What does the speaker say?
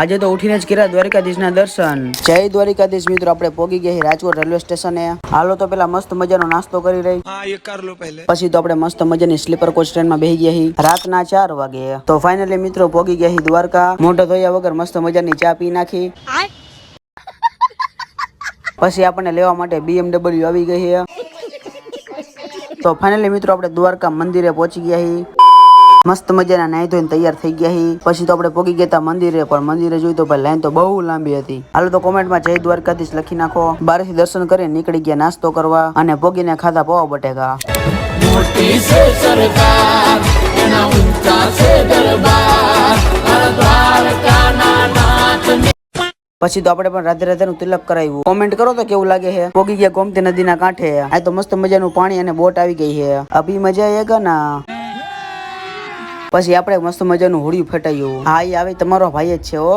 આજે તો ઉઠીને જ કર્યા દ્વારકાધીશના દર્શન। જય દ્વારકાધીશ મિત્રો, આપણે પોગી ગયા રાજકોટ રેલવે સ્ટેશને। હાલો તો પેલા મસ્ત મજાનો નાસ્તો કરી રહી, પછી તો આપણે મસ્ત મજાની સ્લીપર કોચ ટ્રેનમાં બેસી ગયા રાતના 4 વાગે। તો ફાઇનલી મિત્રો પોગી ગયા દ્વારકા। મોઢો ધોયા વગર મસ્ત મજાની ચા પી નાખી, પછી આપણને લેવા માટે BMW આવી ગઈ છે। તો ફાઇનલી મિત્રો આપણે દ્વારકા મંદિરે પહોંચી ગયા। મસ્ત મજાના નાઈ ધોઈને તૈયાર થઈ ગયા। પછી તો આપણે પોગી ગયા મંદિરે, પણ મંદિરે જોઈ તો ભાઈ લાઈન તો બહુ લાંબી હતી। હાલો તો કોમેન્ટમાં જય દ્વારકાધીશ લખી નાખો। બારેથી દર્શન કરીને નીકળી ગયા નાસ્તો કરવા, અને પોગીને ખાધા પૌવા બટેકા। મોટી છે સરકાર, એના ઊંચા છે દરબાર, દ્વારકાના નાથ। પછી તો આપણે પણ રાધે રાધે નું તિલક કરાવ્યું। કોમેન્ટ કરો તો કેવું લાગે છે। પોગી ગયા ગોમતી નદીના કાંઠે। આ તો મસ્ત મજાનું પાણી અને બોટ આવી ગઈ છે। અભી મજા આયેગા ના। પછી આપણે મસ્ત મજાનું હોળી ફટાયું। હા, એ આવે તમારો ભાઈ જ છે હો।